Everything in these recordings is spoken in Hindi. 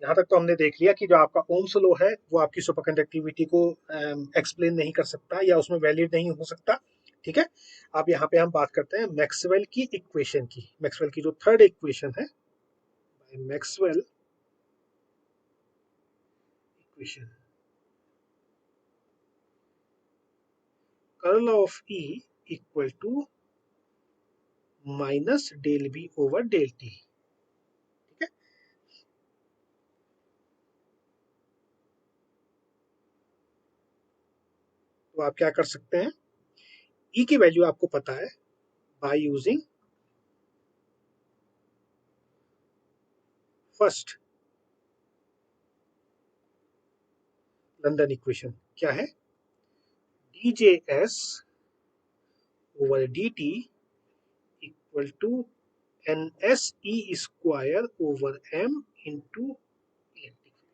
यहाँ तक तो हमने देख लिया कि जो आपका ओम्स लॉ है वो आपकी सुपर कंडक्टिविटी को एक्सप्लेन नहीं कर सकता या उसमें वैलिड नहीं हो सकता। ठीक है, अब यहाँ पे हम बात करते हैं मैक्सवेल की इक्वेशन की। मैक्सवेल की जो थर्ड इक्वेशन है, Maxwell equation, curl of E equal to minus del B over del t. ठीक है, तो आप क्या कर सकते हैं, ई की वैल्यू आपको पता है by using first London equation. क्या है, d J s over d t equal to n S E square over m into electric field.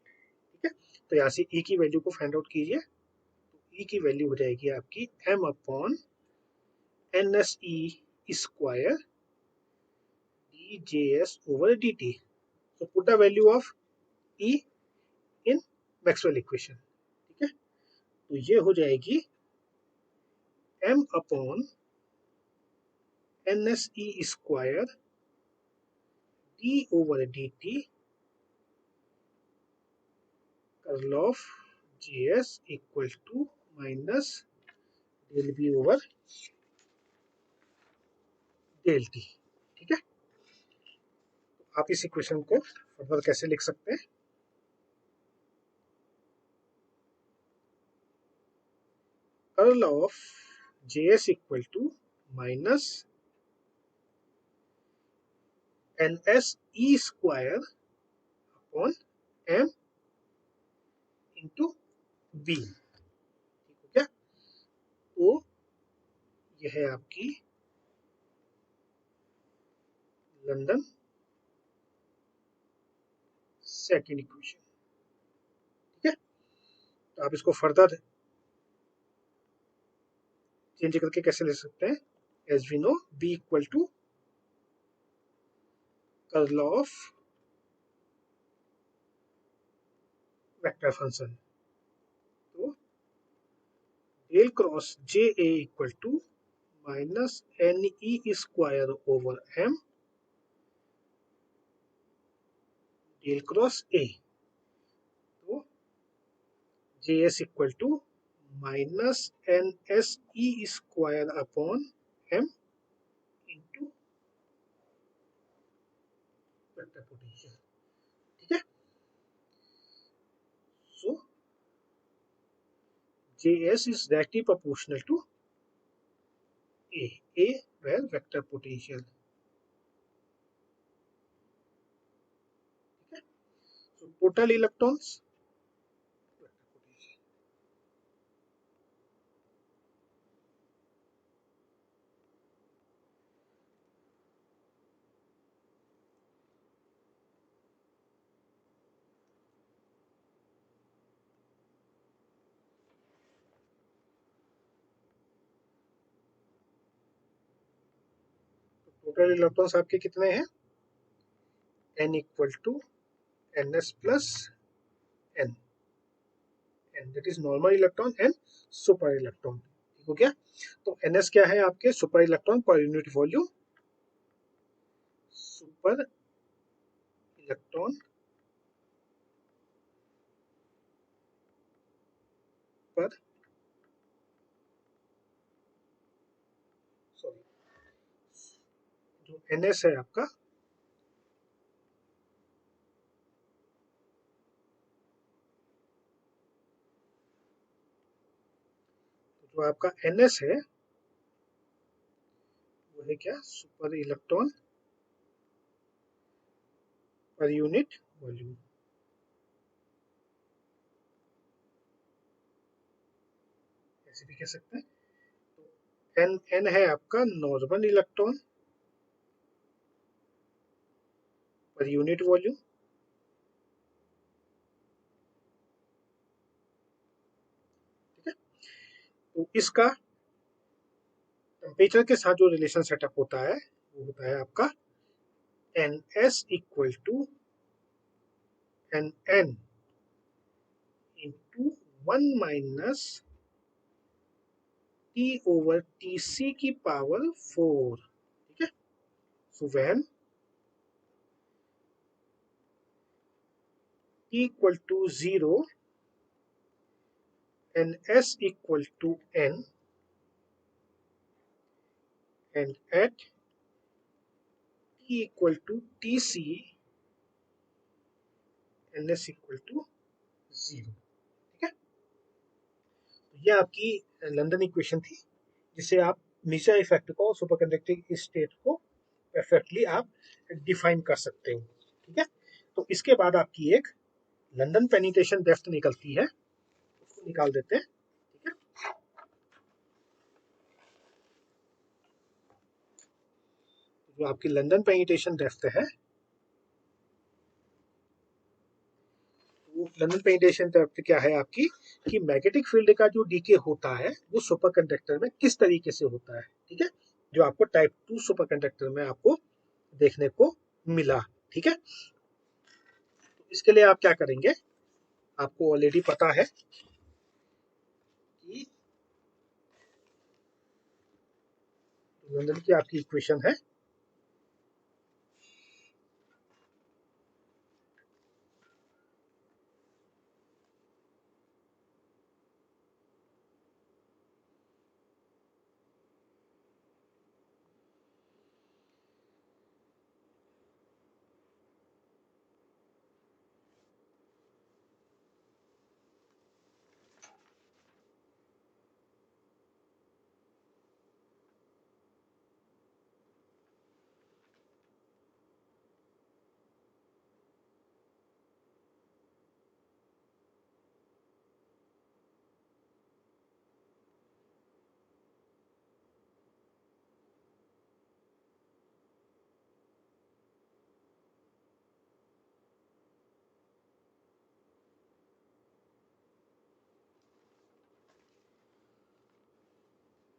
ठीक है, तो यहाँ से ई की वैल्यू को फाइंड आउट कीजिए। तो ई की वैल्यू हो जाएगी आपकी m upon n S E square d J s over d t. So put the value of E in Maxwell equation। ठीक है, तो ये हो जाएगी m अपॉन n S E square d over d t curl of J s equal to minus del B over del t. ठीक है, आप इस इक्वेशन को फर्दर कैसे लिख सकते हैं, curl of J S equal to minus N S E square upon M into B. ठीक हो गया, तो यह है आपकी लंदन सेकेंड इक्वेशन। ठीक है, तो आप इसको फर्दर चेंज करके कैसे ले सकते हैं, as we know B equal to curl of vector function. तो del cross J A equal to minus N E square over M del cross A. तो J S equal to minus N S E square upon M into vector potential. ठीक है, so J S is directly proportional to A where vector potential। ठीक है, so total electrons, total electrons आपके कितने हैं, n equal to n s plus n, n that is normal electron and super electron. ठीक हो गया, तो एन एस क्या है आपके, super electron per unit volume, super electron पर, सॉरी, जो एन एस है आपका, जो आपका एन एस है वो है क्या, super electron per unit volume. ऐसे भी कह सकते हैं, तो एन एन है आपका normal electron per unit volume. ठीक है, तो इसका टेम्परेचर के साथ जो रिलेशन सेटअप होता है वो होता है आपका n s equal to n n into 1 - t over t c की पावर 4। ठीक है, so when t equal to 0 and s equal to n, and at t equal to tc and s equal to 0। ठीक है, तो ये आपकी लंदन इक्वेशन थी, जिसे आप मीसर इफेक्ट को, सुपर कंडक्टिंग स्टेट को परफेक्टली आप डिफाइन कर सकते हो। ठीक है, तो इसके बाद आपकी एक लंदन पेनिट्रेशन डेप्थ निकलती है, उसको निकाल देते हैं। ठीक है, जो आपकी लंदन पेनिट्रेशन डेप्थ है, लंदन पेनिट्रेशन डेप्थ क्या है आपकी, कि मैग्नेटिक फील्ड का जो डीके होता है वो सुपर कंडक्टर में किस तरीके से होता है। ठीक है, जो आपको टाइप 2 सुपर कंडक्टर में आपको देखने को मिला। ठीक है, तो इसके लिए आप क्या करेंगे, आपको ऑलरेडी पता है कि लंदन की आपकी इक्वेशन है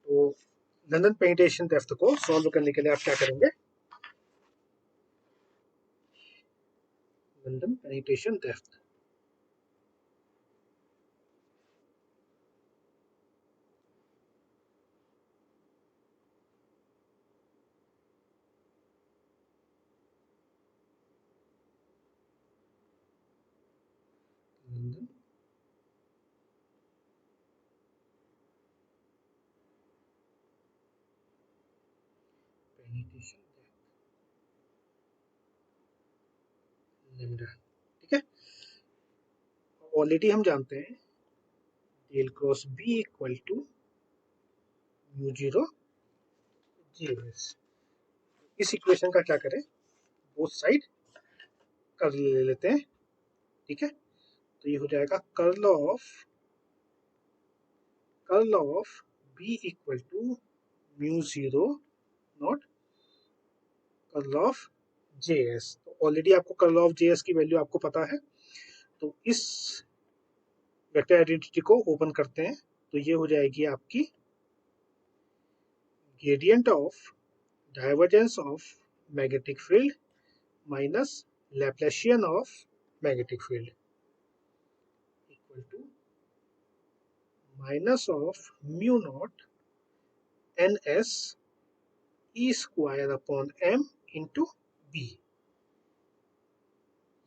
तो लंदन पेनिट्रेशन डेप्थ को सॉल्व करने के लिए आप क्या करेंगे, London penetration depth London penetration depth, ठीक है, ऑलरेडी हम जानते हैं del cross B equal to mu zero J s. इस इक्वेशन का क्या करें, बोथ साइड कर्ल ले लेते हैं। ठीक है, तो ये हो जाएगा curl of B equal to mu zero naught curl of J s. तो ऑलरेडी आपको कर्ल ऑफ जे एस की वैल्यू आपको पता है, तो इस वेक्टर आइडेंटिटी को ओपन करते हैं, तो ये हो जाएगी आपकी gradient of divergence of magnetic field minus Laplacian of magnetic field equal to minus of mu naught n S E square upon M into B.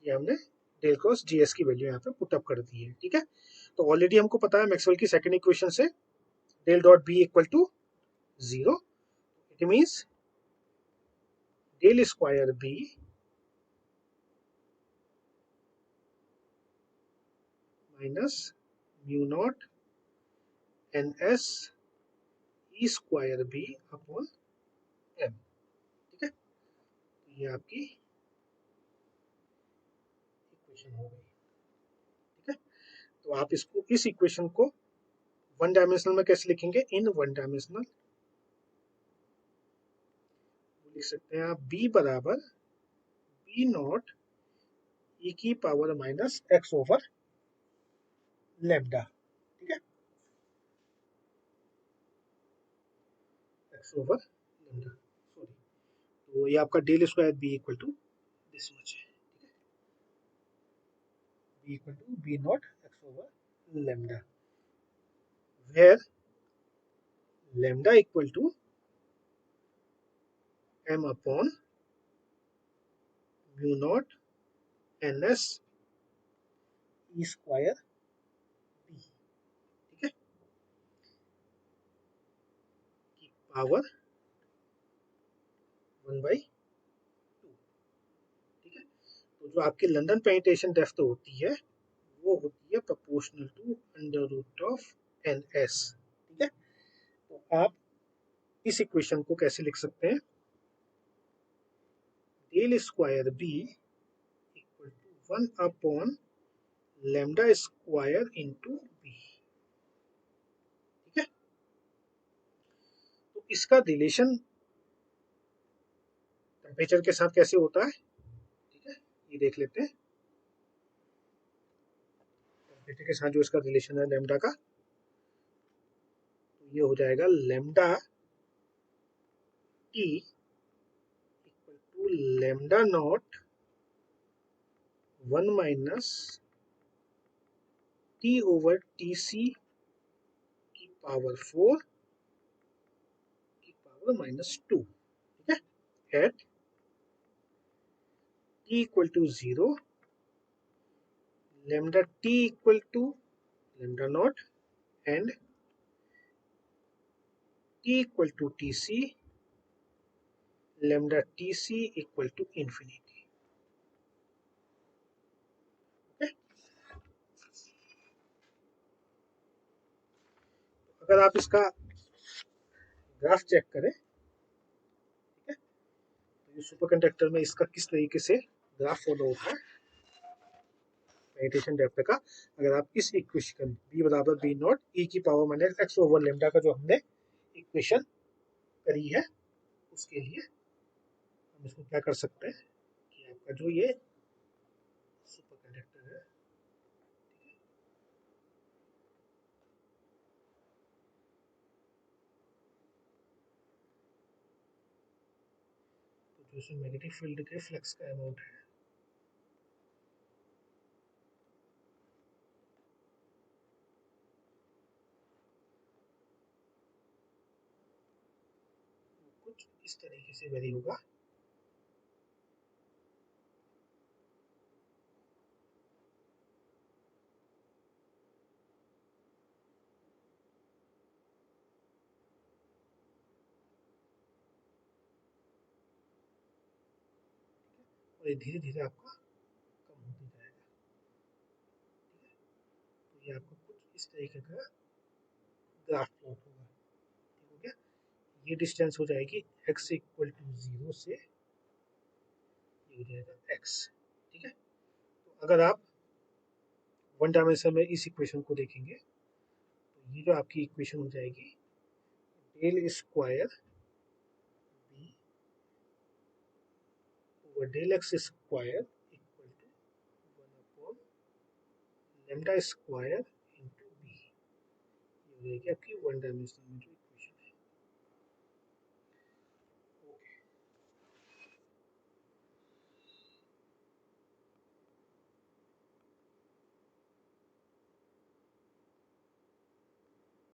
ये हमने डेल क्रॉस जी एस की वैल्यू यहाँ पे पुटअप कर दी है। ठीक है, तो ऑलरेडी हमको पता है मैक्सवेल की सेकंड इक्वेशन से del dot B equal to 0, it means del square B minus mu naught n S E square B upon m. ठीक है, ये आपकी इक्वेशन हो गई। ठीक है, तो आप इसको, इस इक्वेशन को वन डायमेंशनल में कैसे लिखेंगे, इन वन डायमेंशनल लिख सकते हैं आप b बराबर b नॉट e की power minus x over lambda. ठीक है, एक्स ओवर लेमडा, सॉरी, तो ये आपका del square B equal to this much है। b equal to b naught x over lambda, where lambda equal to m upon mu naught ns e square b, ठीक है, की पावर 1/2, ठीक है। तो जो आपकी लंदन पेनिट्रेशन डेप्थ होती है वो होती है proportional to under root of n s, ठीक है। तो आप इस इक्वेशन को कैसे लिख सकते हैं, del square B equal to 1 upon lambda square into B, ठीक है। तो इसका रिलेशन टेम्परेचर के साथ कैसे होता है, ठीक है, ये देख लेते हैं। टेम्परेचर के साथ जो इसका रिलेशन है लैम्डा का, तो ये हो जाएगा lambda t equal to lambda naught 1 minus t over t c की पावर 4 की पावर -2, ठीक है, at t equal to 0 lambda t equal to lambda naught and t equal to tc lambda tc equal to infinity, okay? अगर आप इसका ग्राफ चेक करें, ठीक है, तो ये सुपर कंडक्टर में इसका किस तरीके से ग्राफ फॉलो होता है पेनिट्रेशन डेप्थ का। अगर आप इस इक्वेशन b बराबर b नॉट e की power minus x over lambda का जो हमने इक्वेशन करी है उसके लिए हम इसको क्या कर सकते हैं कि आपका जो ये सुपर कंडक्टर है, तो जो इसमें मैग्नेटिक फील्ड के फ्लक्स का अमाउंट है कुछ इस तरीके से वेरी होगा। और ये धीरे धीरे आपका कम होते जाएगा, ठीक है। तो ये आपको कुछ इस तरीके का ग्राफ प्लॉट होगा, ठीक हो गया। ये डिस्टेंस हो जाएगी x इक्वल टू 0 से ये हो जाएगा x, ठीक है। तो अगर आप वन डायमेंशन में इस इक्वेशन को देखेंगे तो ये जो आपकी इक्वेशन हो जाएगी del square B over del x square equal to 1 upon lambda square into B, ये हो जाएगी आपकी वन डायमेंशन में जो